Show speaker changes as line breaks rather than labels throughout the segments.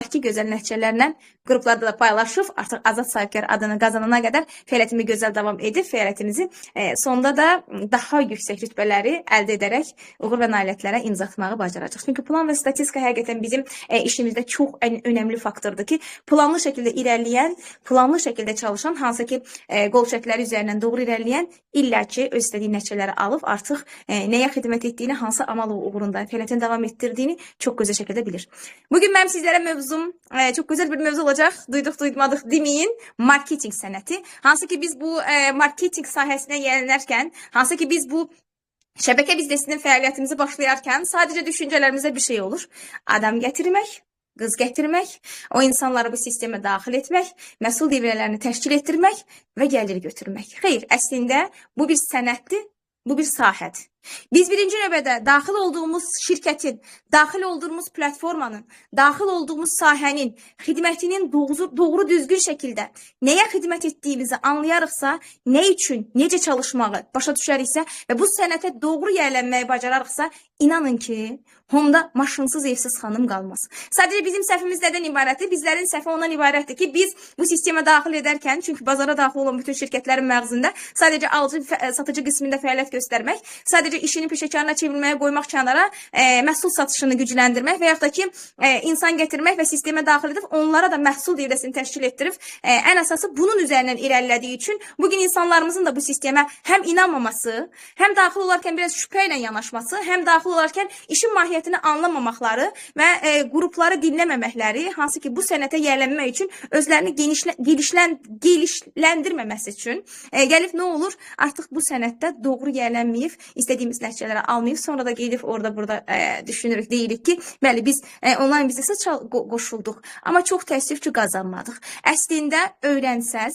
var ki, gözəl nəticələrlə qruplarda da paylaşıb, artıq Azad sahibkar adını qazanana qədər fəaliyyətimi gözəl davam edib, fəaliyyətimizi sonda da daha yüksək rütbələri əldə edərək uğur və nailiyyətlərə imza atmağı bacaracaq. Çünki plan və statistika həqiqətən bizim işimizdə çox önəmli faktordur ki, planlı şəkildə irəliləyən, planlı şəkildə çalışan, hansı ki, qol çəkləri üzərindən doğru irəliləyən illaki öz istədiyi nəticələri alıb, artıq nəyə xidmət etdiyini, hansı amal uğrunda fəaliyyətini davam etdirdiyini çox gözəl şəkildə bilir. Bugün mənim sizlərə mövzum çox gözəl bir mövzu olacaq. Duyduq, duymadıq deməyin. Marketing sənəti. Hansı ki, biz bu marketing sahəsinə yönələrkən, hansı ki, biz bu şəbəkə biznesinin fəaliyyətimizi başlayarkən sadəcə düşüncələrimizdə bir şey olur. Adam gətirmək, qız gətirmək, o insanları bu sistemə daxil etmək, məhsul devrələrini təşkil etdirmək və gəlir götürmək. Xeyr, əslində bu bir sənətdir, bu bir sahədir. Biz birinci növbədə daxil olduğumuz şirkətin, daxil olduğumuz platformanın, daxil olduğumuz sahənin xidmətinin doğru düzgün şəkildə nəyə xidmət etdiyimizi anlayarıqsa, nə üçün, necə çalışmağı başa düşəriksə və bu sənətə doğru yiyələnməyi bacararıqsa, inanın ki, onda maşınsız, evsiz xanım qalmaz. Sadəcə bizim səhvimiz nədən ibarətdir? Bizlərin səhvi ondan ibarətdir ki, biz bu sistemə daxil edərkən, çünki bazara daxil olan bütün şirkətlərin məğzində sadəcə alıcı, satıcı qismində fəaliyyət göstərmək, sadəcə işini peşəkarına çevrilməyə qoymaq kənara, məhsul satışını gücləndirmək və yaxud da ki, insan gətirmək və sistemə daxil edib, onlara da məhsul devrəsini təşkil etdirib, ən əsası bunun üzərindən irəlilədiyi üçün, bugün insanlarımızın da bu sistemə həm inanmaması, həm daxil olarkən biraz şübhə ilə yanaşması, həm daxil olarkən işin mahiyyətini anlamamaqları və qrupları dinləməməkləri, hansı ki, bu sənətə yiyələnmək üçün özlərini genişləndirməməsi üçün gəlib nə olur? Artıq bu sənətdə doğru yiyələnməyib, istədiyimiz nəticələri almayıb, sonra da qeydib orada-burada düşünürük, deyirik ki, bəli, biz onlayn biznesə qoşulduq, amma çox təəssüf ki, qazanmadıq. Əslində, öyrənsəz,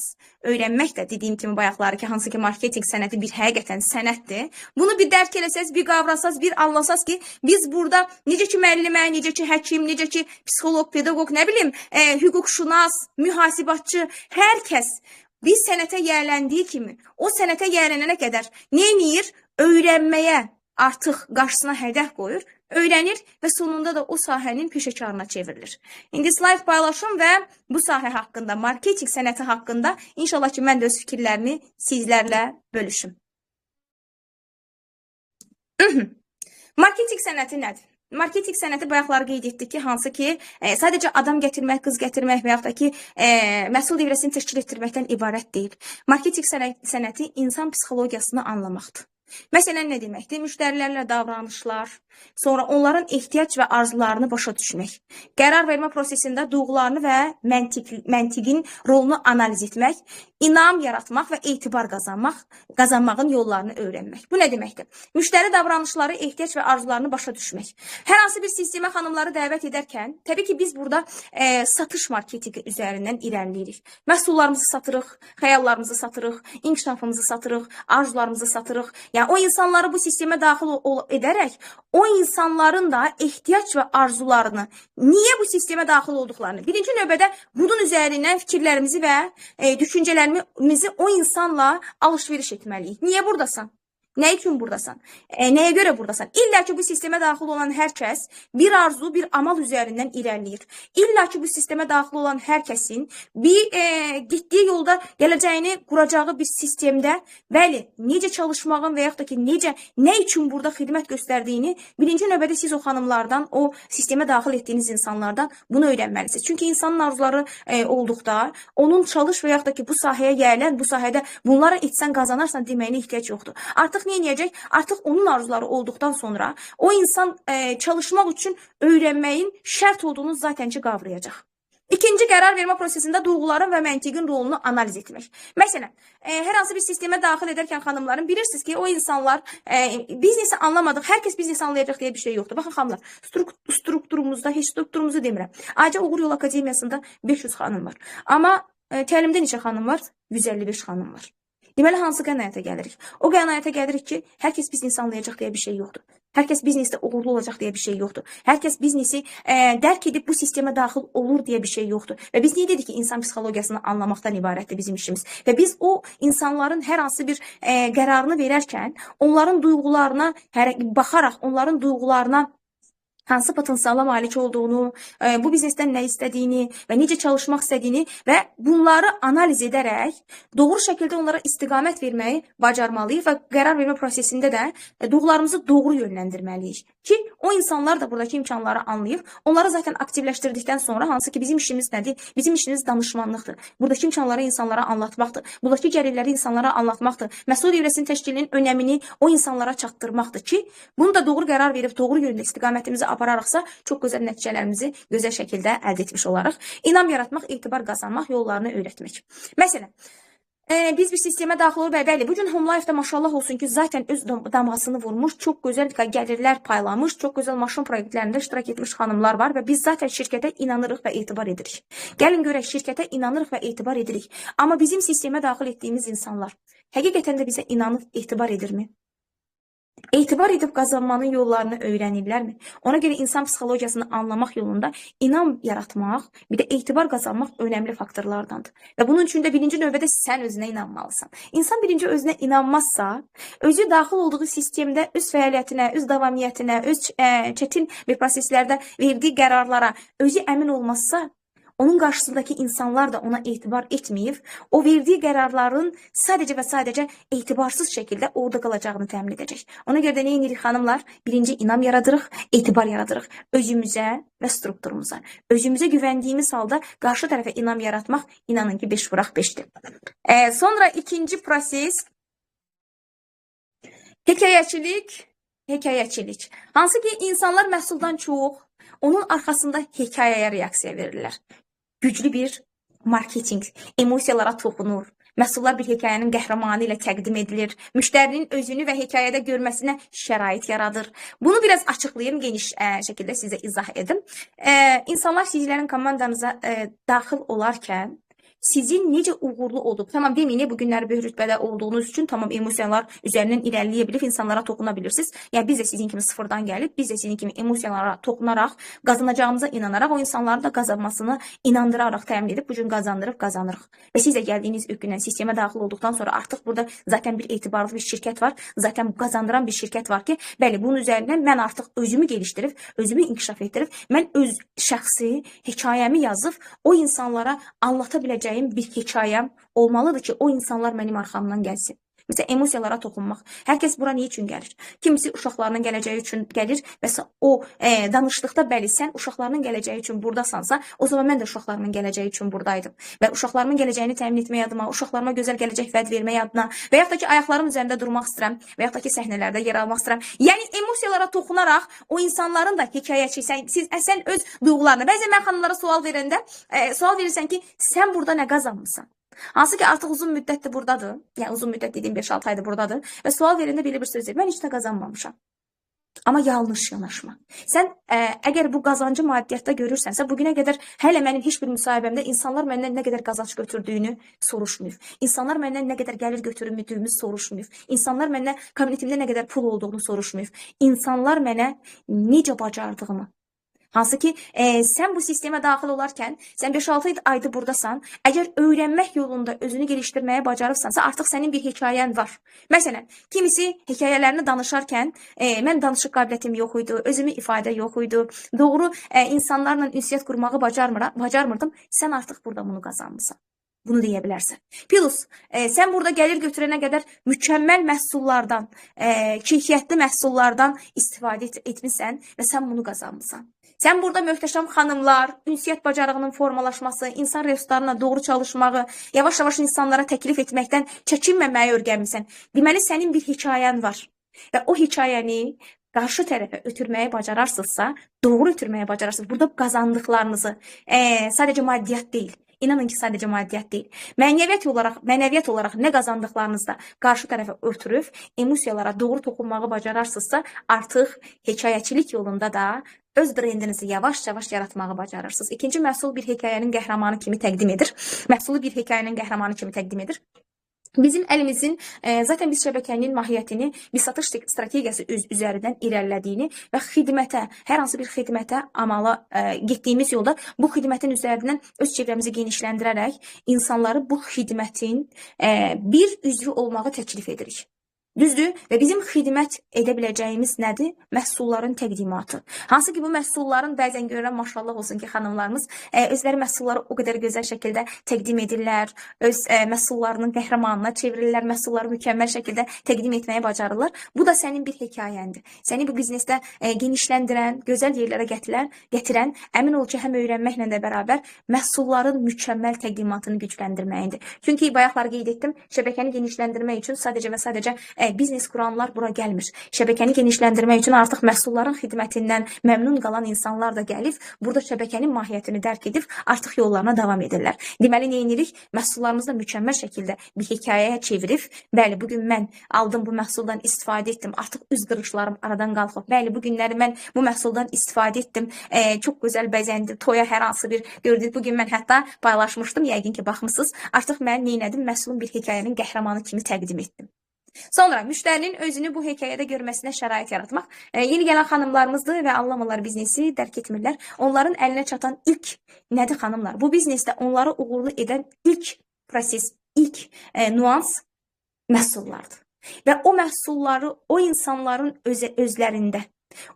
öyrənmək də dediyim kimi bayaqları ki, hansı ki, marketing sənəti bir həqiqətən sənətdir. Bunu bir dərk eləsəz, bir qavrasaz, bir anlasaz ki, biz burada necə ki, müəllimə, necə ki, həkim, necə ki, psixoloq, pedaqoq, nə bilim, hüquqşünas, mühasibatçı, hər kəs biz sənətə yiyələndiyi kimi, o sənətə yiyələnənə qədər nə edir? Öyrənməyə artıq qarşısına hədəf qoyur, öyrənir və sonunda da o sahənin peşəkarına çevrilir. İndi slayd paylaşım və bu sahə haqqında, marketing sənəti haqqında inşallah ki, mən də öz fikirlərimi sizlərlə bölüşüm. Marketing sənəti nədir? Marketing sənəti bayaqları qeyd etdik ki, hansı ki, sadəcə adam gətirmək, qız gətirmək və yaxud da ki, məhsul devrəsini təşkil etdirməkdən ibarət deyil. Marketing sənəti insan psixologiyasını anlamaqdır. Məsələn, nə deməkdir? Müştərilərlə davranışlar, sonra onların ehtiyac və arzularını başa düşmək, qərar vermə prosesində duyğularını və məntiqin rolunu analiz etmək, inam yaratmaq və etibar qazanmağın yollarını öyrənmək. Bu nə deməkdir? Müştəri davranışları, ehtiyac və arzularını başa düşmək. Hər hansı bir sistemə xanımları dəvət edərkən, təbii ki, biz burada satış marketingi üzərindən irəliləyirik. Məhsullarımızı satırıq, xəyallarımızı satırıq, inkişafımızı satırıq, arzularımızı satırıq. Yəni, o insanları bu sistemə daxil edərək, o insanların da ehtiyac və arzularını, niyə bu sistemə daxil olduqlarını, birinci növbədə bunun üzərindən fikirlərimizi və düşüncələrimizi o insanla alış-veriş etməliyik. Niyə buradasan? Nə üçün buradasan? Nəyə görə buradasan? İlla ki, bu sistemə daxil olan hər kəs bir arzu, bir amal üzərindən irəliləyir. İlla ki, bu sistemə daxil olan hər kəsin bir getdiyi yolda gələcəyini quracağı bir sistemdə, bəli, necə çalışmağın və yaxud da ki, nə üçün burada xidmət göstərdiyini birinci növbədə siz o xanımlardan, o sistemə daxil etdiyiniz insanlardan bunu öyrənməlisiniz. Çünki insanın arzuları olduqda, onun çalış və yaxud da ki, bu sahəyə yiyələn, bu sahədə bunları etsən, qazanarsan deməyinə ehtiyac yoxdur. Artıq nə edəcək? Artıq onun arzuları olduqdan sonra o insan çalışmaq üçün öyrənməyin şərt olduğunu zaten ki, qavrayacaq. İkinci, qərar vermə prosesində duyğuların və məntiqin rolunu analiz etmək. Məsələn, hər hansı bir sistemə daxil edərkən xanımların bilirsiniz ki, o insanlar biznesi anlamadıq, hər kəs biznesi anlayacaq deyə bir şey yoxdur. Baxın xanımlar, strukturumuzda, heç strukturumuzu demirəm. Ayrıca Uğur Yol Akademiyasında 500 xanım var. Amma təlimdə neçə xanım var? 155 xanım var. Deməli, hansı qənaətə gəlirik? O qənaətə gəlirik ki, hər kəs biznesi anlayacaq deyə bir şey yoxdur. Hər kəs biznesdə uğurlu olacaq deyə bir şey yoxdur. Hər kəs biznesi dərk edib bu sistemə daxil olur deyə bir şey yoxdur. Və biz niyə dedik ki, insan psixologiyasını anlamaqdan ibarətdir bizim işimiz? Və biz o insanların hər hansı bir qərarını verərkən, onların duyğularına baxaraq, onların duyğularına hansı potensiala malik olduğunu, bu biznesdən nə istədiyini və necə çalışmaq istədiyini və bunları analiz edərək doğru şəkildə onlara istiqamət verməyi bacarmalıyıq və qərar vermə prosesində də duyğularımızı doğru yönləndirməliyik ki, o insanlar da buradakı imkanları anlayıb, onları zaten aktivləşdirdikdən sonra hansı ki bizim işimiz nədir? Bizim işimiz danışmanlıqdır. Buradakı imkanları insanlara anlatmaqdır. Buradakı gəlirləri insanlara anlatmaqdır. Məhsul idarəsinin təşkilinin önəmini o insanlara çatdırmaqdır ki, bunu da doğru qərar verib doğru yöndə istiqamətimizi apararaqsa çox gözəl nəticələrimizi gözəl şəkildə əldə etmiş olarıq. İnam yaratmaq, etibar qazanmaq yollarını öyrətmək. Məsələn, biz bir sistemə daxil olub, bəli, bugün Home Life-da maşallah olsun ki, zaten öz damğasını vurmuş, çox gözəl gəlirlər paylamış, çox gözəl maşın proyektlərində iştirak etmiş xanımlar var və biz zaten şirkətə inanırıq və etibar edirik. Gəlin görək, şirkətə inanırıq və etibar edirik. Amma bizim sistemə daxil etdiyimiz insanlar həqiqətən də bizə inanıb etibar edirmi? Etibar edib qazanmanın yollarını öyrənirlərmi? Ona görə insan psixologiyasını anlamaq yolunda inam yaratmaq, bir də etibar qazanmaq önəmli faktorlardandır. Və bunun üçün də birinci növbədə sən özünə inanmalısan. İnsan birinci özünə inanmazsa, özü daxil olduğu sistemdə öz fəaliyyətinə, öz davamiyyətinə, öz çətin bir proseslərdə verdiyi qərarlara özü əmin olmazsa, onun qarşısındakı insanlar da ona etibar etməyib, o verdiyi qərarların sadəcə və sadəcə etibarsız şəkildə orada qalacağını təmin edəcək. Ona görə də nə edirik xanımlar? Birinci inam yaradırıq, etibar yaradırıq özümüzə və strukturumuza. Özümüzə güvəndiyimiz halda qarşı tərəfə inam yaratmaq, inanın ki 5 vuraq 5'dir. Sonra ikinci proses hekayəçilik. Hansı ki insanlar məhsuldan çox, onun arxasında hekayəyə reaksiya verirlər. Güclü bir marketing, emosiyalara toxunur. Məhsullar bir hekayənin qəhrəmanı ilə təqdim edilir. Müştərinin özünü və hekayədə görməsinə şərait yaradır. Bunu biraz açıqlayım, geniş şəkildə sizə izah edim. İnsanlar sizlərin komandanıza daxil olarkən sizin necə uğurlu olub, tamam deməyin, bu günlər bir rütbədə olduğunuz üçün tamam emosiyalar üzərindən irəliləyə bilib, insanlara toxuna bilirsiniz. Yəni biz də sizin kimi sıfırdan gəlib, biz də sizin kimi emosiyalara toxunaraq, qazanacağımıza inanaraq, o insanların da qazanmasını inandıraraq təmin edib, bu gün qazandırıq. Və siz də gəldiyiniz ilk gündən sistemə daxil olduqdan sonra artıq burada zaten bir etibarlı bir şirkət var, zaten qazandıran bir şirkət var ki, bəli, bunun üzərindən mən artıq özümü gelişdirib, özümü inkişaf etdirib, mən öz şəxsi hekayəmi yazıb, o insanlara anlata biləcəyim bir hekayəm olmalıdır ki, o insanlar mənim arxamdan gəlsin. Mesela emosiyalara toxunmaq. Hər kəs bura niyə üçün gəlir? Kimisi uşaqlarının gələcəyi üçün gəlir və o danışdıqda bəli, sən uşaqlarının gələcəyi üçün buradasansa, o zaman mən də uşaqlarımın gələcəyi üçün buradaydım. Və uşaqlarımın gələcəyini təmin etmək adına, uşaqlarıma gözəl gələcək vəd vermək adına və yaxud da ki, ayaqlarım üzərində durmaq istəyirəm və yaxud da ki, səhnələrdə yer almaq istəyirəm. Yəni emosiyalara toxunaraq o insanların da hekayəçi, sən öz duyğularını, bəzən mən xanımlara sual verəndə, sual verirsən ki, sən burada nə qazanmısan? Hansı ki artıq uzun müddətdir buradadır. Yəni uzun müddət dediyim 5-6 aydır buradadır. Və sual verəndə belə bir söz deyir. Mən heç də qazanmamışam. Amma yanlış yanaşma. Sən əgər bu qazancı maddiyyatda görürsənsə, bugünə qədər hələ mənim heç bir müsahibəmdə insanlar məndən nə qədər qazanc götürdüyünü soruşmuyub. İnsanlar məndən nə qədər gəlir götürmədiyimi soruşmuyub. İnsanlar məndən kabinetimdə nə qədər pul olduğunu soruşmuyub. İnsanlar mənə necə bacardığımı. Hansı ki, sən bu sistemə daxil olarkən, sən 5-6 ayda buradasan, əgər öyrənmək yolunda özünü gelişdirməyə bacarırsansa, artıq sənin bir hekayən var. Məsələn, kimisi hekayələrini danışarkən, mən danışıq qabiliyyətim yox idi, özümü ifadə yox idi, doğru insanlarla ünsiyyət qurmağı bacarmırdım, sən artıq burada bunu qazanmısan. Bunu deyə bilərsən. Plus, sən burada gəlir götürənə qədər mükəmməl məhsullardan, keyfiyyətli məhsullardan istifadə etmisən və sən bunu qazanmısan. Sən burada möhtəşəm xanımlar, ünsiyyət bacarığının formalaşması, insan resurslarına doğru çalışmağı, yavaş-yavaş insanlara təklif etməkdən çəkinməməyi öyrənmisən. Deməli, sənin bir hekayən var. Və o hekayəni qarşı tərəfə ötürməyə bacararsınızsa, doğru ötürməyə bacararsınız. Burada qazandıqlarınızı sadəcə maddiyyat deyil. İnanın ki, sadəcə maddiyyat deyil. Mənəviyyat olaraq nə qazandıqlarınızda qarşı tərəfə ötürüb, emosiyalara doğru toxunmağı bacararsınızsa, artıq hekayəçilik yolunda da öz brendinizi yavaş-yavaş yaratmağı bacarırsınız. İkinci məhsul bir hekayənin qəhrəmanı kimi təqdim edir. Məhsulu bir hekayənin qəhrəmanı kimi təqdim edir. Bizim əlimizin, zaten biz şəbəkənin mahiyyətini, bir satış strategiyası üzərindən irəlilədiyini və xidmətə, hər hansı bir xidmətə amala getdiyimiz yolda bu xidmətin üzərindən öz çevrəmizi genişləndirərək insanları bu xidmətin bir üzvü olmağı təklif edirik. Düzdür? Və bizim xidmət edə biləcəyimiz nədir? Məhsulların təqdimatı. Hansı ki, bu məhsulların bəzən görürəm, maşallah olsun ki, xanımlarımız özləri məhsulları o qədər gözəl şəkildə təqdim edirlər, öz məhsullarının qəhrəmanına çevirirlər, məhsulları mükəmməl şəkildə təqdim etməyi bacarırlar. Bu da sənin bir hekayəndir. Səni bu biznesdə genişləndirən, gözəl yerlərə gətirən, əmin ol ki, həm öyrənməklə də bərabər məhsulların mükəmməl təqdimatını gücləndirməkdir. Çünki bayaqlar qeyd etdim, şəbəkəni genişləndirmək üçün sadəcə və sadəcə biznes kuranlar bura gəlmir. Şəbəkəni genişləndirmək üçün artıq məhsulların xidmətindən məmnun qalan insanlar da gəlib, burada şəbəkənin mahiyyətini dərk edib, artıq yollarına davam edirlər. Deməli, nə edirik? Məhsullarımızı da mükəmməl şəkildə bir hekayəyə çevirib, bəli, bugün mən aldım bu məhsuldan istifadə etdim, artıq üz qırışlarım aradan qalxıb, bəli, bu günləri mən bu məhsuldan istifadə etdim, çox gözəl bəzəndim, toya hər hansı bir gördük, bugün mən hətta paylaşmışdım, yəqin ki, baxmısınız, artıq mən neynədim? Məhsulun bir hekayənin qəhrəmanı kimi təqdim etdim. Sonra müştərinin özünü bu hekayədə görməsinə şərait yaratmaq. Yeni gələn xanımlarımızdır və anlamırlar biznesi, dərk etmirlər. Onların əlinə çatan ilk nədir xanımlar? Bu biznesdə onları uğurlu edən ilk proses, ilk nuans məhsullardır. Və o məhsulları o insanların özlərində,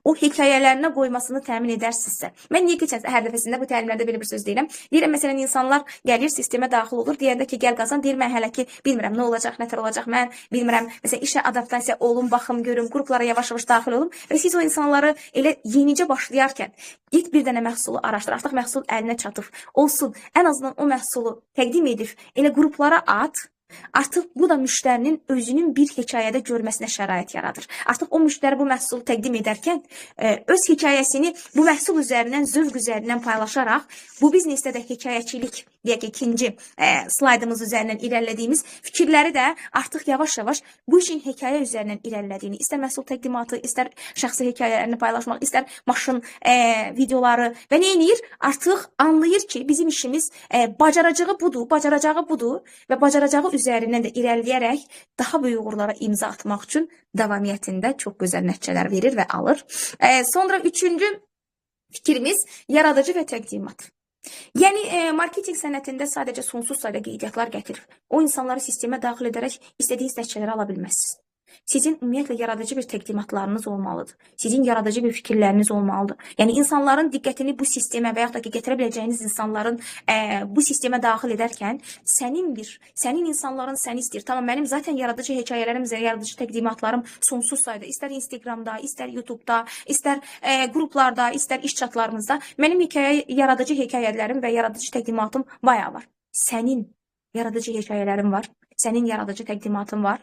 o hekayələrinə qoymasını təmin edərsinizsə. Mən niyə keçən hər dəfəsində bu təlimlərdə belə bir söz deyirəm. Deyirəm, məsələn, insanlar gəlir, sistemə daxil olur, deyəndə ki, gəl qazan, deyir, mən hələ ki, bilmirəm, nə olacaq, nətər olacaq, mən bilmirəm, məsələn, işə adaptasiya olum, baxım, görüm, qruplara yavaş-yavaş daxil olum və siz o insanları elə yenicə başlayarkən ilk bir dənə məhsulu araşdır, artıq məhsul əlinə çatıb, olsun, ən azından o məhsulu təqdim edib, elə qruplara at. Artıq bu da müştərinin özünün bir hekayədə görməsinə şərait yaradır. Artıq o müştəri bu məhsulu təqdim edərkən öz hekayəsini bu məhsul üzərindən, zövq üzərindən paylaşaraq, bu biznesdə də hekayəçilik, deyək ki, ikinci slaydımız üzərindən irəlilədiyimiz fikirləri də artıq yavaş-yavaş bu işin hekayə üzərindən irəlilədiyini, istər məhsul təqdimatı, istər şəxsi hekayələrini paylaşmaq, istər maşın videoları və nə edir? Artıq anlayır ki, bizim işimiz bacaracağı budur və bacaracağı üzərindən də irəliləyərək daha böyük uğurlara imza atmaq üçün davamiyyətində çox gözəl nəticələr verir və alır. Sonra üçüncü fikrimiz yaradıcı və təqdimat. Yəni, marketing sənətində sadəcə sonsuz sayda qeydiyyatlar gətirir. O insanları sistemə daxil edərək istədiyiniz nəticələri ala bilməzsiniz. Sizin ümumiyyətlə yaradıcı bir təqdimatlarınız olmalıdır. Sizin yaradıcı bir fikirləriniz olmalıdır. Yəni, insanların diqqətini bu sistemə və yaxud da ki, gətirə biləcəyiniz insanların bu sistemə daxil edərkən sənin insanların səni istəyir. Tamam, mənim zaten yaradıcı hekayələrim, yaradıcı təqdimatlarım sonsuz sayda. İstər Instagramda, istər YouTube'da, istər qruplarda, istər iş çatlarımızda. Mənim yaradıcı hekayələrim və yaradıcı təqdimatım bayağı var. Sənin yaradıcı hekayələrin var. Sənin yaradıcı təqdimatın var.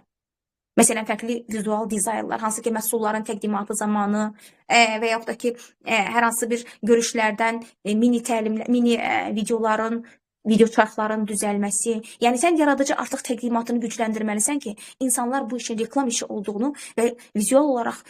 Məsələn, fərqli vizual dizaynlar, hansı ki, məhsulların təqdimatı zamanı və yaxud da ki, hər hansı bir görüşlərdən mini videoların, video çarxların düzəlməsi. Yəni, sən yaradıcı artıq təqdimatını gücləndirməlisən ki, insanlar bu işin reklam işi olduğunu və vizual olaraq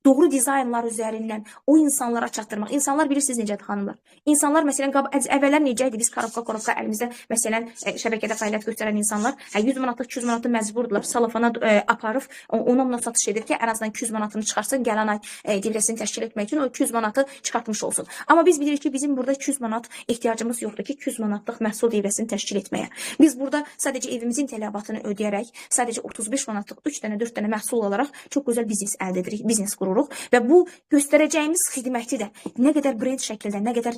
doğru dizaynlar üzərindən o insanlara çatdırmaq. İnsanlar bilirsiniz necədir xanımlar. İnsanlar məsələn əvvəllər necə idi? Biz korobka əlimizdə məsələn şəbəkədə fəaliyyət göstərən insanlar 100 manatlıq, 200 manatlıq məcburdular salafana aparıb ona satış edir ki, ən azından 200 manatını çıxarsın, gələn ay divrəsini təşkil etmək üçün o 200 manatı çıxartmış olsun. Amma biz bilirik ki, bizim burada 200 manat ehtiyacımız yoxdur ki, 200 manatlıq məhsul divrəsini təşkil etməyə. Biz burada sadəcə evimizin tələbatını ödəyərək, sadəcə 35 manatlıq 3 dənə, 4 dənə məhsul olaraq çox gözəl biznes əldə edirik, biznes qururuq. Və bu göstərəcəyimiz xidməti də nə qədər brend şəkildə, nə qədər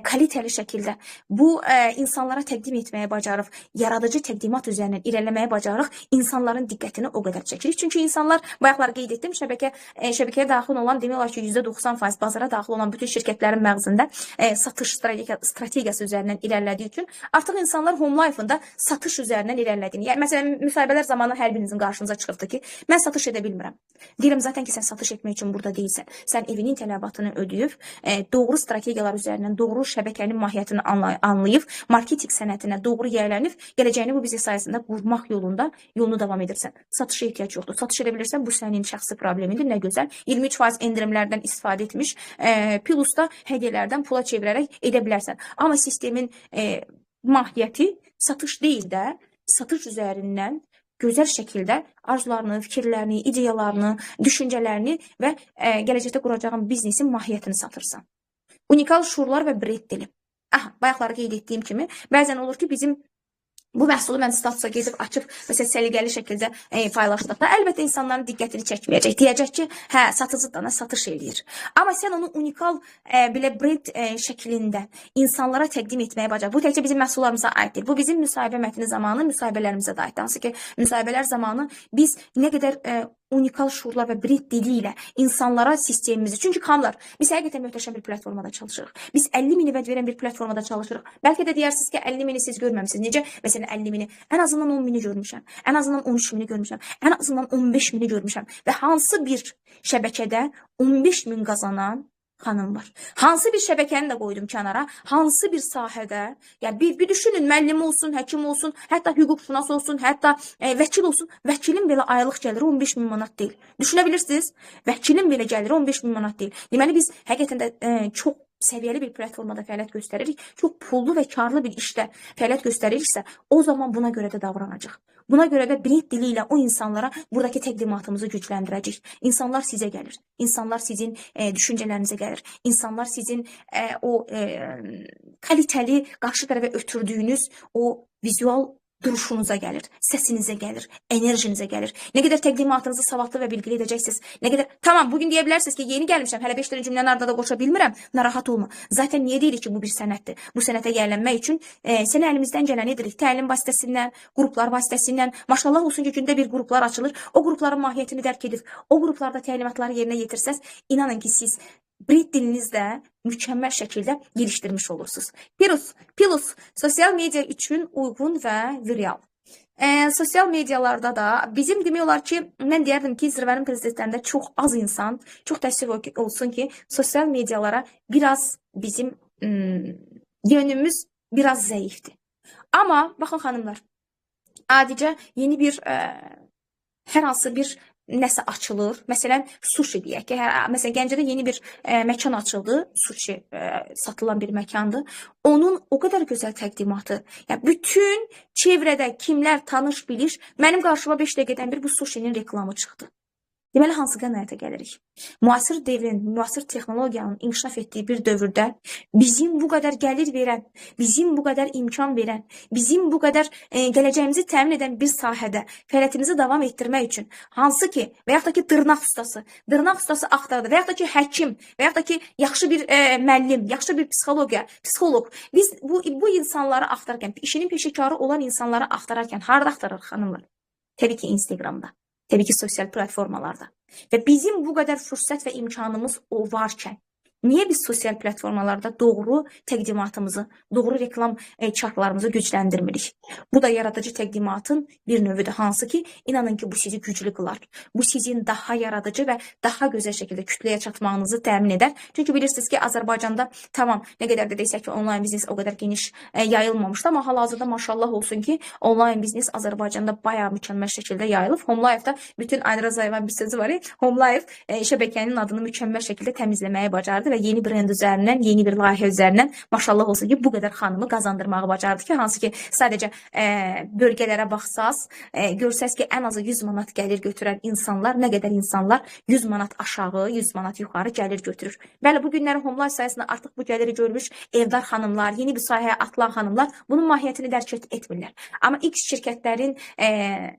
kalitəli şəkildə bu insanlara təqdim etməyə bacarıq, yaradıcı təqdimat üzərindən irəliləməyə bacarıq, insanların diqqətini o qədər çəkirik. Çünki insanlar, bayaqlar qeyd etdim, şəbəkəyə daxil olan demək olar ki, %90% bazara daxil olan bütün şirkətlərin məğzində satış strategiyası üzərindən irəlilədiyi üçün artıq insanlar home life-ında satış üzərindən irəlilədiyini, yəni məsələn, müsahibələr zamanı hər birinizin qarşınıza çıxıbdır ki, mən satış edə bilmirəm. Deyirəm, zaten ki, sən satış etmək üçün burada deyilsən. Sən evinin tələbatını ödəyib, doğru strategiyalar üzərindən, doğru şəbəkənin mahiyyətini anlayıb, marketing sənətinə doğru yiyələnib, gələcəyini bu biznes sayəsində qurmaq yolunu davam edirsən. Satışa ehtiyac yoxdur. Satış edə bilirsən, bu sənin şəxsi problemidir. Nə gözəl. 23% endirimlərdən istifadə etmiş, plus da hədiyyələrdən pula çevirərək edə bilərsən. Amma sistemin mahiyyəti satış deyil də, satış üzərindən gözəl şəkildə arzularını, fikirlərini, ideyalarını, düşüncələrini və gələcəkdə quracağın biznesin mahiyyətini satırsan. Unikal şuurlar və brend dili. Bayaqları qeyd etdiyim kimi, bəzən olur ki, bizim Bu məhsulu mən statusa gedib açıb məsələn səliqəli şəkildə paylaşdıqda əlbəttə insanların diqqətini çəkməyəcək. Deyəcək ki, hə, satıcı dana satış eləyir. Amma sən onu unikal belə brend şəklində insanlara təqdim etməyə bacar. Bu təkcə bizim məhsullarımıza aid deyil. Bu bizim müsahibə mətni zamanı müsahibələrimizə də aiddir. Hansı ki, müsahibələr zamanı biz nə qədər unikal şuurlar və brend dili ilə insanlara sistemimizi. Çünki xanımlar, biz həqiqətən möhtəşəm bir platformada çalışırıq. Biz 50 mini vəd verən bir platformada çalışırıq. Bəlkə də deyərsiniz ki, 50 mini siz görməmisiniz. Necə? Məsələn, 50 mini. Ən azından 10 mini görmüşəm. Ən azından 13 mini görmüşəm. Ən azından 15 mini görmüşəm. Və hansı bir şəbəkədə 15 min qazanan xanım var. Hansı bir şəbəkəni də qoydum kənara, hansı bir sahədə, yəni bir düşünün, müəllim olsun, həkim olsun, hətta hüquqşünas olsun, hətta vəkil olsun, vəkilin belə aylıq gəliri 15 min manat deyil. Düşünə bilirsiniz? Vəkilin belə gəliri 15 min manat deyil. Deməli biz həqiqətən də çox səviyyəli bir platformada fəaliyyət göstəririk, çox pullu və karlı bir işdə fəaliyyət göstəririksə, o zaman buna görə də davranacaq. Buna görə də brend dili ilə o insanlara buradakı təqdimatımızı gücləndirəcək. İnsanlar sizə gəlir. İnsanlar sizin düşüncələrinizə gəlir. İnsanlar sizin o kalitəli qarşı tərəfə ötürdüyünüz o vizual duruşunuza gəlir, səsinizə gəlir, enerjinizə gəlir. Nə qədər təqdimatınızı savadlı və bilgili edəcəksiniz. Nə qədər tamam, bugün deyə bilərsiniz ki, yeni gəlmişəm, hələ 5 dənə cümləni ardında qoşa bilmirəm. Narahat olma. Zaten niyə deyirik ki, bu bir sənətdir? Bu sənətə yiyələnmək üçün sənə əlimizdən gələni edirik. Təlim vasitəsindən, qruplar vasitəsindən. Maşallah olsun ki, gündə bir qruplar açılır. O qrupların mahiyyətini dərk edib, o qruplarda təlimatları yerinə yetirsəz, inanın ki, siz brend dilinizdə mükəmməl şəkildə gelişdirmiş olursunuz. Plus, sosial media üçün uyğun və viral. Sosial medialarda da bizim demək olar ki, mən deyərdim ki, zirvənin prezidentlərində çox az insan, çox təəssüf olsun ki, sosial medialara biraz bizim yönümüz biraz zəifdir. Amma baxın xanımlar, adicə yeni bir hər hansı bir nəsə açılır. Məsələn, sushi deyək ki, məsələn, Gəncədə yeni bir məkan açıldı. Sushi satılan bir məkandır. Onun o qədər gözəl təqdimatı. Yəni, bütün çevrədə kimlər tanış bilir, mənim qarşıma 5 dəqiqədən bir bu sushinin reklamı çıxdı. Deməli, hansı qənaətə gəlirik? Müasir devrin, müasir texnologiyanın inkişaf etdiyi bir dövrdə bizim bu qədər gəlir verən, bizim bu qədər imkan verən, bizim bu qədər gələcəyimizi təmin edən bir sahədə fəaliyyətimizi davam etdirmək üçün hansı ki, və yaxud da ki, dırnaq ustası axtardı, və yaxud da ki, həkim, və yaxud da ki, yaxşı bir müəllim, yaxşı bir psixoloq. Biz bu insanları axtararkən, işinin peşəkarı olan insanları axtararkən harada axtarırıq xanımlar? Təbii ki, Instagramda. Təbii ki, sosial platformalarda. Və bizim bu qədər fürsət və imkanımız o varkən, niyə biz sosial platformalarda doğru təqdimatımızı, doğru reklam çarklarımızı gücləndirmirik? Bu da yaradıcı təqdimatın bir növüdür. Hansı ki, inanın ki, bu sizi güclü qılar. Bu sizin daha yaradıcı və daha gözəl şəkildə kütləyə çatmağınızı təmin edər. Çünki bilirsiniz ki, Azərbaycanda tamam, nə qədər də desək ki, onlayn biznes o qədər geniş yayılmamışdı. Amma hal-hazırda maşallah olsun ki, onlayn biznes Azərbaycanda bayağı mükəmməl şəkildə yayılıb. HomeLife-da bütün Aynur Azayevin bir sözü var. HomeLife şəbəkənin adını mükəmməl şəkildə təmizləməyə bacardı və yeni brend üzərindən, yeni bir layihə üzərindən maşallah olsun ki, bu qədər xanımı qazandırmağı bacardı ki, hansı ki, sadəcə bölgələrə baxsaz, görsəz ki, ən azı 100 manat gəlir götürən insanlar, nə qədər insanlar 100 manat aşağı, 100 manat yuxarı gəlir götürür. Bəli, bu günləri HomeLife sayəsində artıq bu gəliri görmüş evdar xanımlar, yeni bir sahəyə atılan xanımlar bunun mahiyyətini dərk etmirlər. Amma X şirkətlərin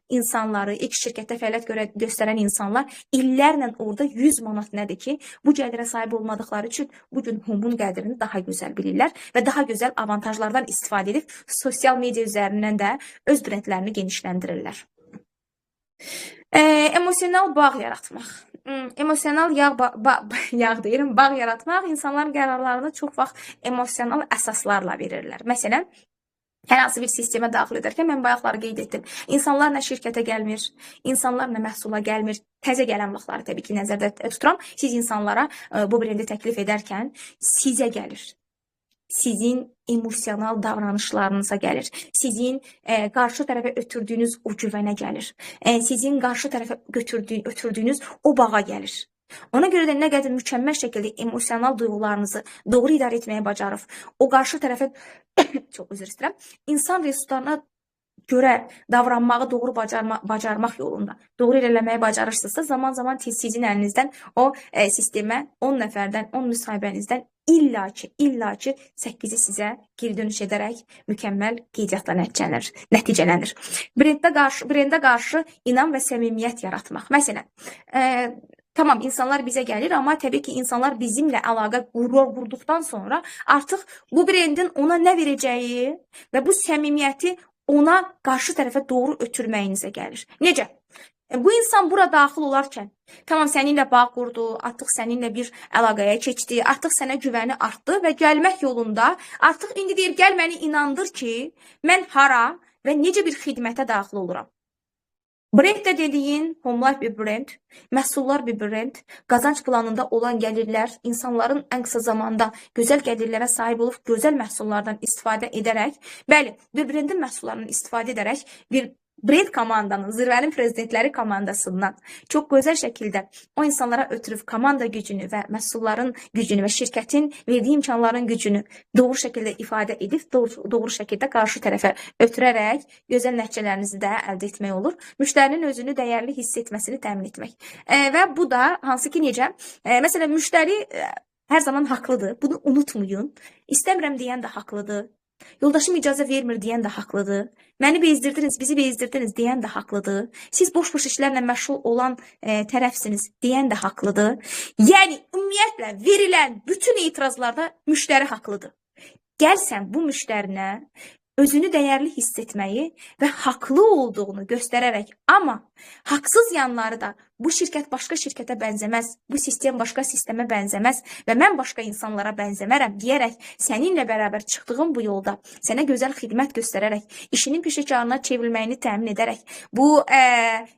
insanları, X şirkətdə fəaliyyət göstərən insanlar illərlə orada 100 manat nədir ki, bu gəlirə sahib olmadıqları üçün bugün Home'un qədrini daha gözəl bilirlər və daha gözəl avantajlardan istifadə edib sosial media üzərindən də öz brendlərini genişləndirirlər. Emosional bağ yaratmaq. Emosional bağ yaratmaq insanların qərarlarını çox vaxt emosional əsaslarla verirlər. Məsələn, hər hansı bir sistemə daxil edərkən mən bayaqları qeyd etdim. İnsanlar nə şirkətə gəlmir, insanlar nə məhsula gəlmir. Təzə gələn vaxtları təbii ki, nəzərdə tuturam. Siz insanlara bu brendi təklif edərkən sizə gəlir. Sizin emosional davranışlarınıza gəlir. Sizin qarşı tərəfə ötürdüyünüz o güvənə gəlir. Sizin qarşı tərəfə ötürdüyünüz o bağa gəlir. Ona görə də nə qədər mükəmməl şəkildə emosional duyğularınızı doğru idarə etməyə bacarıb, o qarşı tərəfə çox üzr istəyirəm, insan resurslarına görə davranmağı doğru bacarmaq yolunda doğru irəliləməyə bacarırsınızsa, zaman-zaman sizin əlinizdən o sistemə 10 nəfərdən, 10 müsahibənizdən illa ki 8-i sizə geri dönüş edərək mükəmməl qeydiyyatla nəticələnir. Brendə qarşı inam və səmimiyyət yaratmaq. Məsələn, tamam, insanlar bizə gəlir, amma təbii ki, insanlar bizimlə əlaqə qurduqdan sonra artıq bu brendin ona nə verəcəyi və bu səmimiyyəti ona qarşı tərəfə doğru ötürməyinizə gəlir. Necə? Bu insan bura daxil olarkən, tamam, səninlə bağ qurdu, artıq səninlə bir əlaqəyə keçdi, artıq sənə güvəni artdı və gəlmək yolunda artıq indi deyir, gəl məni inandır ki, mən hara və necə bir xidmətə daxil oluram. Brend də dediyin, home life bir brend, məhsullar bir brend, qazanc planında olan gəlirlər, insanların ən qısa zamanda gözəl gəlirlərə sahib olub, gözəl məhsullardan istifadə edərək, bəli, bir brendin məhsullarından istifadə edərək, bir brend komandanın, zirvənin prezidentləri komandasından çox gözəl şəkildə o insanlara ötürüb komanda gücünü və məhsulların gücünü və şirkətin verdiyi imkanların gücünü doğru şəkildə ifadə edib, doğru şəkildə qarşı tərəfə ötürərək gözəl nəticələrinizi də əldə etmək olur. Müştərinin özünü dəyərli hiss etməsini təmin etmək. Və bu da hansı ki necə? Məsələn, müştəri hər zaman haqlıdır. Bunu unutmayın. İstəmirəm deyən də haqlıdır. Yoldaşım icazə vermir deyən də haqlıdır. Məni bezdirdiniz, bizi bezdirdiniz deyən də haqlıdır. Siz boş-boş işlərlə məşğul olan tərəfsiniz deyən də haqlıdır. Yəni, ümumiyyətlə verilən bütün etirazlarda müştəri haqlıdır. Gəl sən bu müştərinə özünü dəyərli hiss etməyi və haqlı olduğunu göstərərək, amma haqsız yanları da bu şirkət başqa şirkətə bənzəməz, bu sistem başqa sistemə bənzəməz və mən başqa insanlara bənzəmərəm deyərək, səninlə bərabər çıxdığım bu yolda sənə gözəl xidmət göstərərək, işinin peşəkarına çevrilməyini təmin edərək, bu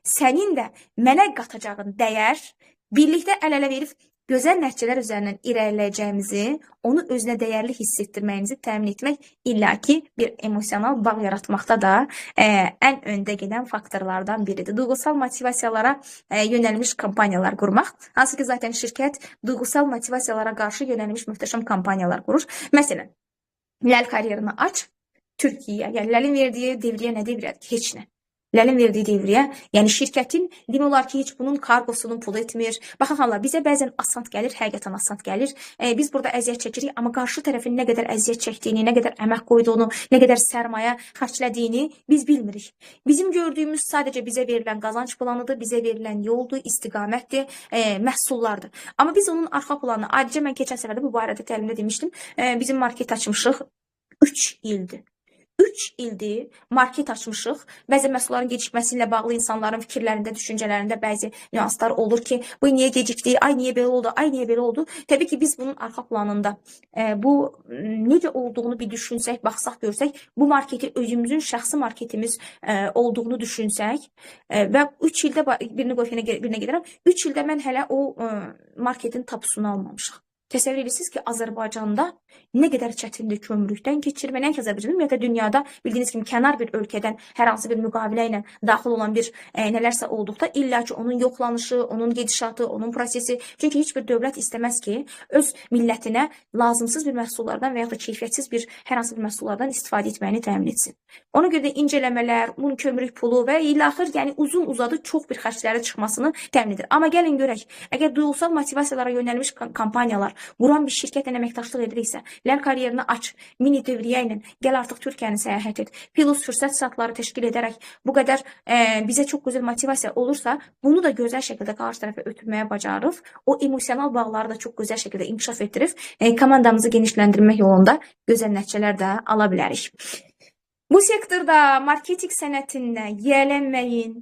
sənin də mənə qatacağın dəyər, birlikdə əl-ələ verib gözəl nəticələr üzərindən irəliləyəcəyimizi, onu özünə dəyərli hiss etdirməyinizi təmin etmək illaki bir emosional bağ yaratmaqda da ən öndə gedən faktorlardan biridir. Duyğusal motivasiyalara yönəlmiş kampaniyalar qurmaq. Hansı ki, zaten şirkət duyğusal motivasiyalara qarşı yönəlmiş mühtəşəm kampaniyalar qurur. Məsələn, Ləl karyerini aç, Türkiyə, yəni Ləlin verdiyi devriyə nə devrədir? Heç nə. Ləlin verdiyi devriyə, yəni şirkətin demək olar ki, heç bunun kargosunun pulu etmir. Baxın hala, bizə bəzən asant gəlir, həqiqətən asant gəlir. Biz burada əziyyət çəkirik, amma qarşı tərəfin nə qədər əziyyət çəkdiyini, nə qədər əmək qoyduğunu, nə qədər sərmayə xərclədiyini biz bilmirik. Bizim gördüyümüz sadəcə bizə verilən qazanc planıdır, bizə verilən yoldur, istiqamətdir, məhsullardır. Amma biz onun arxa planını, ayrıca mən keçən səfərdə bu barədə təlimdə demişdim, bizim market açmışıq 3 ildir. 3 ildir market açmışıq. Bəzi məhsulların gecikməsi ilə bağlı insanların fikirlərində, düşüncələrində bəzi nüanslar olur ki, bu niyə gecikdi, ay niyə belə oldu, ay niyə belə oldu. Təbii ki, biz bunun arxa planında bu necə olduğunu bir düşünsək, baxsaq, görsək, bu marketi özümüzün şəxsi marketimiz olduğunu düşünsək və 3 ildə birinə gedirəm, 3 ildə mən hələ o marketin tapusunu almamışıq. Təsəvvür edirsiniz ki, Azərbaycanda nə qədər çətindir kömürlükdən keçirmək, nəinki Azərbaycanda, ümumiyyətlə dünyada bildiyiniz kimi kənar bir ölkədən hər hansı bir müqavilə ilə daxil olan bir nələrsə olduqda illa ki, onun yoxlanışı, onun gedişatı, onun prosesi, çünki heç bir dövlət istəməz ki, öz millətinə lazımsız bir məhsullardan və yaxud da keyfiyyətsiz bir hər hansı bir məhsullardan istifadə etməyini təmin etsin. Ona görə də incələmələr, un, kömürlük pulu və ilaxır, yəni uzun uzadı çox bir xərcləri çıxmasını təmin edir. Amma gəlin görək, əgər duyğusal motivasiyalara yönəlmiş kampaniyalar quran bir şirkətlə əməkdaşlıq ediriksə, Ləl karyerini aç, mini dövriyə ilə gəl artıq Türkiyəni səyahət et, plus fürsət saatları təşkil edərək bu qədər bizə çox gözəl motivasiya olursa, bunu da gözəl şəkildə qarşı tərəfə ötürməyə bacarırıq. O emosional bağları da çox gözəl şəkildə inkişaf etdirib, komandamızı genişləndirmək yolunda gözəl nəticələr də ala bilərik. Bu sektorda marketing sənətində yiyələnməyin,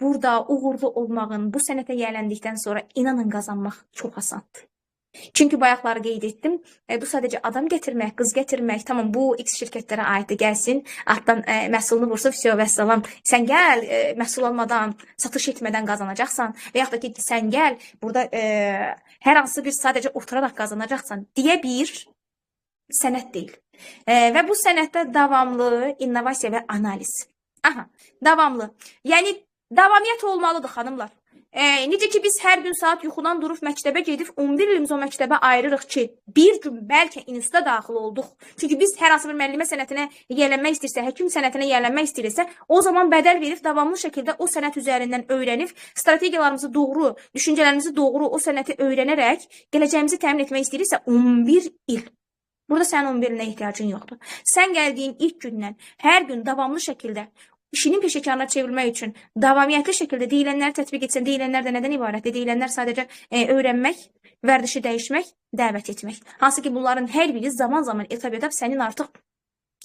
burada uğurlu olmağın, bu sənətə yiyələndikdən sonra inanın qazanmaq çox asandır. Çünki bayaqları qeyd etdim, bu sadəcə adam gətirmək, qız gətirmək, tamam, bu X şirkətlərə aiddir, gəlsin, altdan məhsulunu vursa, vəsiyo vəssalam, sən gəl, məhsul almadan, satış etmədən qazanacaqsan və yaxud da ki, sən gəl, burada hər hansı bir sadəcə oturaraq qazanacaqsan deyə bir sənət deyil. Və bu sənətdə davamlı innovasiya və analiz. Aha, davamlı. Yəni, davamiyyət olmalıdır, xanımlar. Necə ki biz hər gün saat yuxudan durub məktəbə gedib 11 ilimiz o məktəbə ayırırıq ki, bir gün bəlkə instituta daxil olduq. Çünki biz hər hansı bir müəllimə sənətinə yiyələnmək istəyirsə, həkim sənətinə yiyələnmək istəyirsə, o zaman bədəl verib davamlı şəkildə o sənət üzərindən öyrənib, strategiyalarımızı doğru, düşüncələrimizi doğru o sənəti öyrənərək gələcəyimizi təmin etmək istəyirsə 11 il. Burada sənin 11 ilinə ehtiyacın yoxdur. Sən gəldiyin ilk gündən hər gün davamlı şəkildə işinin peşəkarına çevrilmək üçün davamiyyətli şəkildə deyilənləri tətbiq etsən, deyilənlər də nədən ibarətdir? Deyilənlər sadəcə öyrənmək, vərdişi dəyişmək, dəvət etmək. Hansı ki, bunların hər biri zaman-zaman etap-etap sənin artıq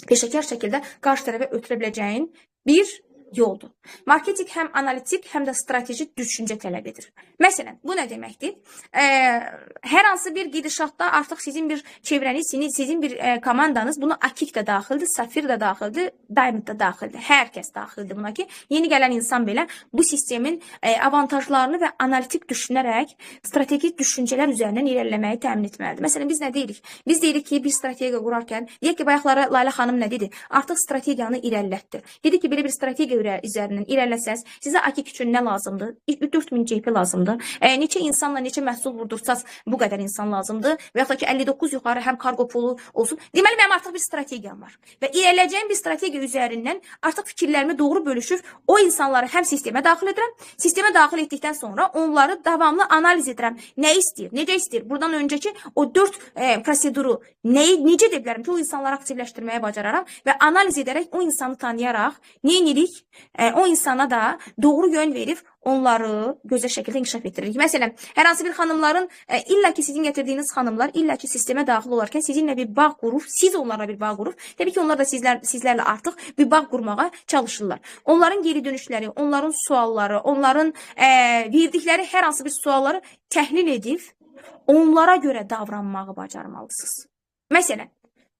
peşəkar şəkildə qarşı tərəfə ötürə biləcəyin bir yoldur. Marketing həm analitik, həm də strateji düşüncə tələb edir. Məsələn, bu nə deməkdir? Hər hansı bir gedişatda artıq sizin bir çevrəniz, sizin bir komandanız, buna Akik də daxildir, Safir də daxildir, Diamond da daxildir. Hər kəs daxildir buna ki, yeni gələn insan belə bu sistemin avantajlarını və analitik düşünərək strategik düşüncələr üzərindən irəliləməyi təmin etməlidir. Məsələn, biz nə deyirik? Biz deyirik ki, bir strategiya qurarkən, deyək ki, bayaqlara Layla xanım nə dedi? Artıq strategiyanı irəlilətdi. Dedi ki, belə bir strategiya üzərindən irəliləsəz, sizə Akik üçün nə lazımdır? 4000 GP lazımdır. Neçə insanla neçə məhsul vurdursaz, bu qədər insan lazımdır. Və yaxud da ki, 59 yuxarı həm kargo pulu olsun. Deməli, mənim artıq bir strategiyam var. Və irəliləyəcəyim bir strategiya üzərindən artıq fikirlərimi doğru bölüşür. O insanları həm sistemə daxil edirəm. Sistemə daxil etdikdən sonra onları davamlı analiz edirəm. Nə istəyir, necə istəyir? Buradan öncəki o 4 proseduru necə edə bilərəm ki, o insanları aktivləşdirməyə bacararam və analiz edərək o insanı tanıyaraq, nə edirik? O insana da doğru yön verib onları gözəl şəkildə inkişaf etdiririk. Məsələn, hər hansı bir xanımların, illa ki sizin gətirdiyiniz xanımlar, illa ki sistemə daxil olarkən sizinlə bir bağ qurur, siz onlarla bir bağ qurur. Təbii ki, onlar da sizlərlə artıq bir bağ qurmağa çalışırlar. Onların geri dönüşləri, onların sualları, onların verdikləri hər hansı bir sualları təhlil edib, onlara görə davranmağı bacarmalısınız. Məsələn,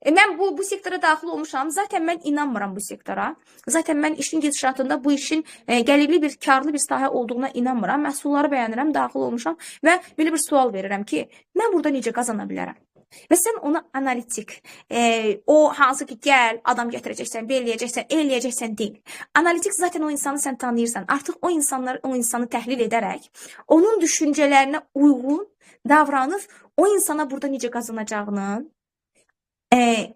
mən bu sektora daxil olmuşam. Zaten mən inanmıram bu sektora. Zaten mən işin gedişatında bu işin gəlirli bir, karlı bir sahə olduğuna inanmıram. Məhsulları bəyənirəm, daxil olmuşam və belə bir sual verirəm ki, mən burada necə qazana bilərəm? Və sən ona analitik, o hansı ki, gəl, adam gətirəcəksən, beləyəcəksən, eləyəcəksən deyil. Analitik zaten o insanı sən tanıyırsan. Artıq o insanı təhlil edərək, onun düşüncələrinə uyğun davranıb, o insana burada necə qazanacağını,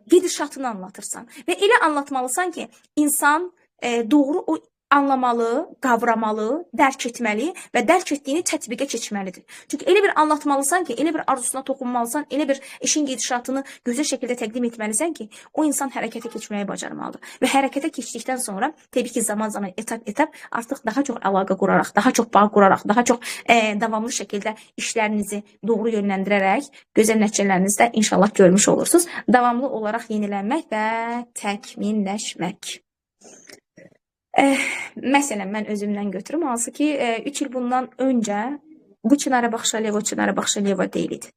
gedişatını anlatırsan. Və elə anlatmalısan ki, insan doğru o anlamalı, qavramalı, dərk etməli və dərk etdiyini tətbiqə keçməlidir. Çünki elə bir anlatmalısan ki, elə bir arzusuna toxunmalısan, elə bir işin gedişatını gözəl şəkildə təqdim etməlisən ki, o insan hərəkətə keçməyi bacarmalıdır. Və hərəkətə keçdikdən sonra, təbii ki, zaman-zaman, etap-etap artıq daha çox əlaqə quraraq, daha çox bağ quraraq, daha çox davamlı şəkildə işlərinizi doğru yönləndirərək gözəl nəticələrinizdə inşallah görmüş olursunuz. Davamlı olaraq yenilənmək və təkmilləşmək. Məsələn, mən özümdən götürüm, hansı ki, 3 il bundan öncə bu Çinara Baxşaliyeva deyildi.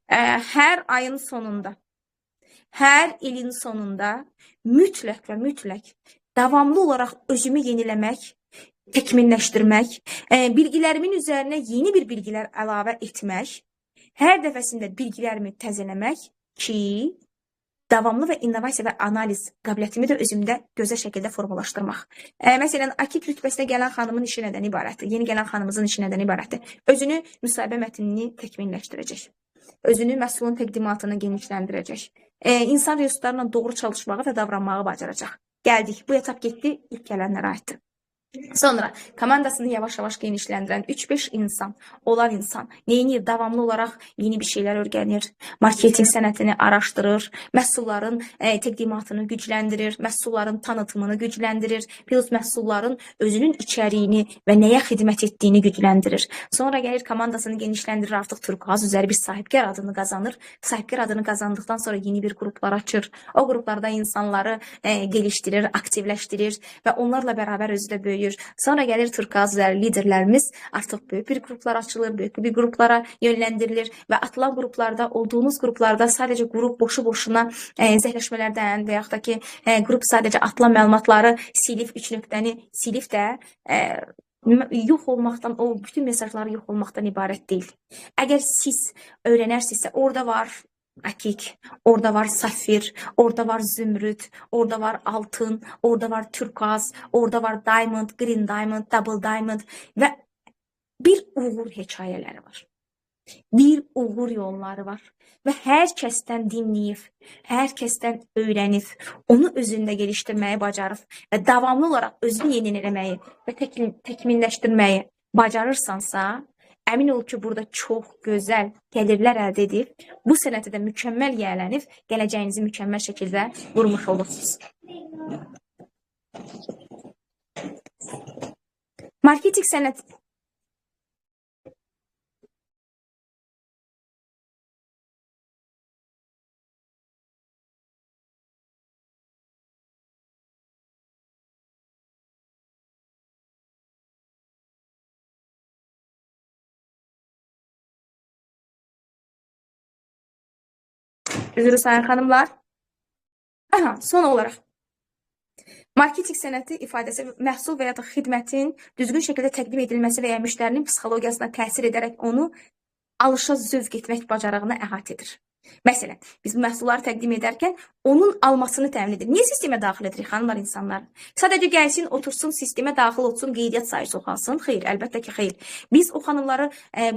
Hər ayın sonunda, hər ilin sonunda mütləq və mütləq davamlı olaraq özümü yeniləmək, təkmilləşdirmək, bilgilerimin üzərinə yeni bir bilgilər əlavə etmək, hər dəfəsində bilgilərimi təzələmək ki, davamlı və innovasiya və analiz qabiliyyətimi də özümdə gözəl şəkildə formalaşdırmaq. Məsələn, Akik rütbəsinə gələn xanımın işi nədən ibarətdir? Yeni gələn xanımımızın işi nədən ibarətdir? Özünü müsahibə mətnini təkmilləşdirəcək. Özünü məhsulun təqdimatını genişləndirəcək. İnsan resurslarla doğru çalışmağı və davranmağı bacaracaq. Gəldik, bu etap getdi, ilk gələnlərə aiddir. Sonra komandasını yavaş-yavaş genişləndirən 3-5 insan, olan insan neyini davamlı olaraq yeni bir şeylər öyrənir, marketing sənətini araşdırır, məhsulların təqdimatını gücləndirir, məhsulların tanıtımını gücləndirir, plus məhsulların özünün içəriyini və nəyə xidmət etdiyini gücləndirir. Sonra gəlir komandasını genişləndirir, artıq Turkuaz üzəri bir sahibkar adını qazanır. Sahibkar adını qazandıqdan sonra yeni bir qruplar açır. O qruplarda insanları gelişdirir, aktivləşdirir və onlarla bərabər özü də böyüyür. Sonra gəlir Turkuaz üzəri liderlərimiz, artıq böyük bir qruplar açılır, böyük bir qruplara yönləndirilir və atılan qruplarda, olduğunuz qruplarda sadəcə qrup boşu-boşuna zəhləşmələrdən və yaxud da ki, qrup sadəcə atılan məlumatları silib, 3 nöqtəni silib də yox olmaqdan, o bütün mesajları yox olmaqdan ibarət deyil. Əgər siz öyrənərsinizsə, orada var Akik, orada var Safir, orada var Zümrüt, orada var Altın, orada var Turkuaz, orada var Diamond, Green Diamond, Double Diamond və Bir uğur hekayələri var. Bir uğur yolları var və hər kəsdən dinləyib, hər kəsdən öyrənib, onu özündə gelişdirməyi bacarıb və davamlı olaraq özünü yeniləməyi və təkmilləşdirməyi bacarırsansa, əmin ol ki, burada çox gözəl gəlirlər əldə edib, bu sənəti də mükəmməl yiyələnib, gələcəyinizi mükəmməl şəkildə qurmuş olursunuz. Marketing sənəti üzrü sayın xanımlar. Aha, son olaraq marketing sənəti ifadəsi məhsul və ya da xidmətin düzgün şəkildə təqdim edilməsi və ya müştərinin psixologiyasına təsir edərək onu alışa zövq etmək bacarığını əhatə edir. Məsələn, biz bu məhsulları təqdim edərkən onun almasını təmin edir. Niyə sistemə daxil edirik xanımlar, insanlar? Sadəcə gəlsin, otursun, sistemə daxil olsun, qeydiyyat sayı çoxalsın? Xeyr, əlbəttə ki, xeyr. Biz o xanımları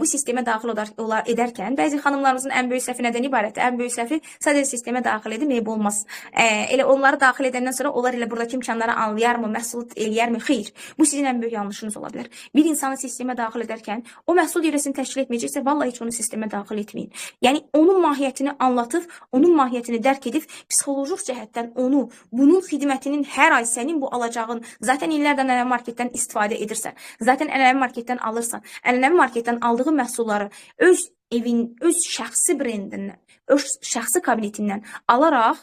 bu sistemə daxil edərkən bəzi xanımlarımızın ən böyük səhvi nədən ibarətdir? Ən böyük səhvi sadəcə sistemə daxil edib, eyb olmaz. Elə onları daxil edəndən sonra onlar elə buradakı imkanları anlayarmı, məhsul eləyərmi? Xeyr. Bu sizin ən böyük yanlışınız ola bilər. Bir insanı sistemə daxil edərkən o məhsul dövrəsini təşkil etməyəcəksə, vallahi heç onu sistemə daxil etməyin. Yəni onun mahiyyətini anlatıb, onun mahiyyətini dərk edib, psixolojik cəhətdən onu, bunun xidmətinin hər ay sənin bu alacağın, zaten illərdən ənənəvi marketdən istifadə edirsən, zaten ənənəvi marketdən alırsan, ənənəvi marketdən aldığı məhsulları öz evin, öz şəxsi brendindən, öz şəxsi kabinetindən alaraq,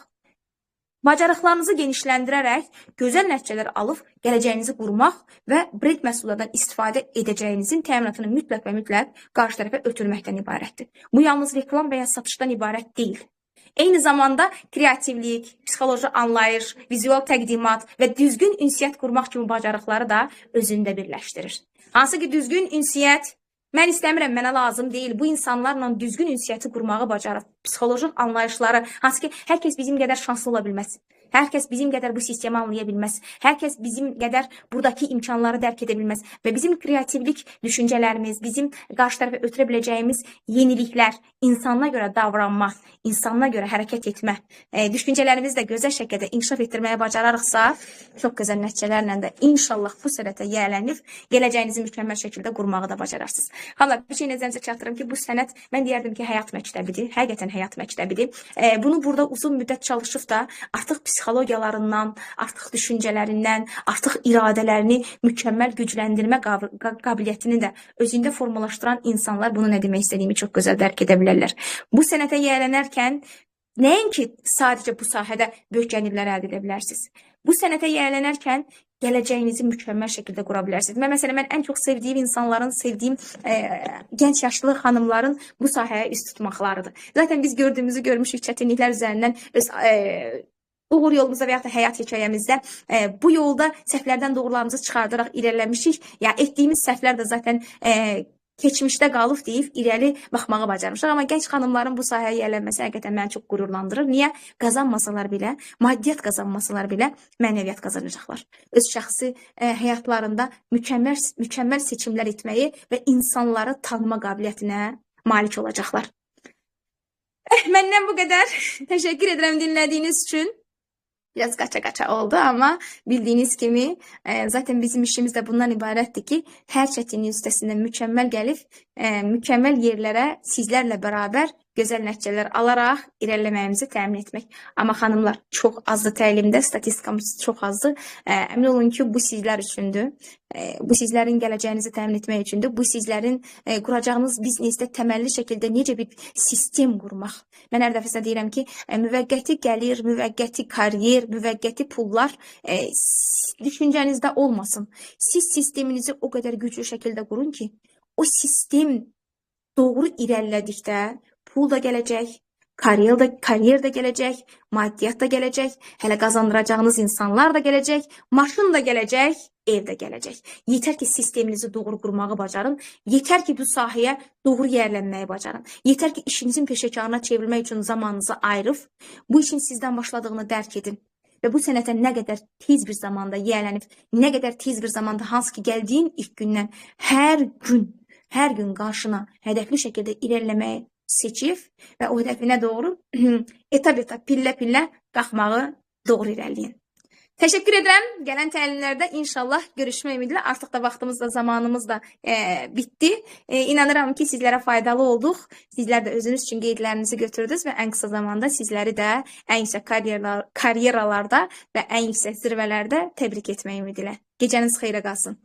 bacarıqlarınızı genişləndirərək, gözəl nəticələr alıb, gələcəyinizi qurmaq və brend məhsullardan istifadə edəcəyinizin təminatını mütləq və mütləq qarşı tərəfə ötürməkdən ibarətdir. Bu yalnız reklam və ya satışdan ibarət deyil. Eyni zamanda kreativlik, psixoloji anlayış, vizual təqdimat və düzgün ünsiyyət qurmaq kimi bacarıqları da özündə birləşdirir. Hansı ki, düzgün ünsiyyət, mən istəmirəm, mənə lazım deyil. Bu insanlarla düzgün ünsiyyəti qurmağı bacarıb, psixoloji anlayışları, hansı ki, hər kəs bizim qədər şanslı ola bilməz. Hər kəs bizim qədər bu sistemi anlaya bilməz. Hər kəs bizim qədər buradakı imkanları dərk edə bilməz. Və bizim kreativlik düşüncələrimiz, bizim qarşı tərəfə ötürə biləcəyimiz yeniliklər, insanına görə davranmaq, insanına görə hərəkət etmə, düşüncələrimizi də gözəl şəkildə inkişaf etdirməyə bacararıqsa, çox gözəl nəticələrlə də inşallah bu sənətə yiyələnib, gələcəyinizi mükəmməl şəkildə qurmağı da bacararsınız. Xanımlar, bir şey nəzərinizə çatdırım ki, bu sənət, mən deyərdim ki, həyat məktəbidir, həqiqətən həyat məktəbidir. Bunu burada uzun müddət çalışıb da artıq psixologiyalarından, artıq düşüncələrindən, artıq iradələrini mükəmməl gücləndirmə qabiliyyətini də özündə formalaşdıran insanlar bunu nə demək istədiyimi çox gözəl dərk edə bilərlər. Bu sənətə yiyələnərkən nəinki sadəcə bu sahədə böyük gəlirlər əldə edə bilərsiniz. Bu sənətə yiyələnərkən gələcəyinizi mükəmməl şəkildə qura bilərsiniz. Məsələn, mən ən çox sevdiyim insanların, sevdiyim gənc yaşlı xanımların bu sahəyə üst tutmaqlarıdır. Zaten biz gördüyümüzü görmüşük çətinliklər üzərindən öz uğur yolumuzda və yaxud da həyat hekayəmizdə bu yolda səhvlərdən doğrularımızı çıxardaraq irəliləmişik. Ya etdiyimiz səhvlər də zaten keçmişdə qalıb deyib irəli baxmağı bacarmışıq. Amma gənc xanımların bu sahəyə yiyələnməsi həqiqətən məni çox qürurlandırır. Niyə? Qazanmasalar belə, maddiyyat qazanmasalar belə mənəviyyat qazanacaqlar. Öz şəxsi həyatlarında mükəmməl seçimlər etməyi və insanları tanıma qabiliyyətinə malik olacaqlar. Məndən bu qədər. Təşəkkür edirəm dinlədiyiniz üçün. Biraz qaça-qaça oldu, amma bildiyiniz kimi zaten bizim işimiz də bundan ibarətdir ki, hər çətinlik üstəsindən mükəmməl gəlib, mükəmməl yerlərə sizlərlə bərabər gözəl nəticələr alaraq irəliləməyimizi təmin etmək. Amma xanımlar, çox azdır təlimdə, statistikamız çox azdır. Əmin olun ki, bu sizlər üçündür. Bu sizlərin gələcəyinizi təmin etmək üçündür. Bu sizlərin quracağınız biznesdə təməlli şəkildə necə bir sistem qurmaq. Mən hər dəfəsə deyirəm ki, müvəqqəti gəlir, müvəqqəti karyer, müvəqqəti pullar düşüncənizdə olmasın. Siz sisteminizi o qədər güclü şəkildə qurun ki, o sistem doğru irəlilədikdə pul da gələcək, kariyer də gələcək, maddiyyat da gələcək, hələ qazandıracağınız insanlar da gələcək, maşın da gələcək, ev də gələcək. Yetər ki, sisteminizi doğru qurmağı bacarın, yetər ki, bu sahəyə doğru yerlənməyi bacarın, yetər ki, işinizin peşəkarına çevrilmək üçün zamanınızı ayırıb, bu işin sizdən başladığını dərk edin. Və bu sənətə nə qədər tez bir zamanda yiyələnib, nə qədər tez bir zamanda hansı ki, gəldiyin ilk gündən hər gün hər gün qarşına hədəfli şəkildə irəliləməyi seçib və o hədəfinə doğru etap-etap, pillə-pillə qalxmağı doğru irəliləyin. Təşəkkür edirəm. Gələn təlimlərdə inşallah görüşmək ümidi ilə. Artıq da vaxtımız da, zamanımız da bitdi. İnanıram ki, sizlərə faydalı olduq. Sizlər də özünüz üçün qeydlərinizi götürdünüz və ən qısa zamanda sizləri də ən yüksək karyeralarda və ən yüksək zirvələrdə təbrik etmək ümidi ilə. Gecəniz xeyrə qalsın.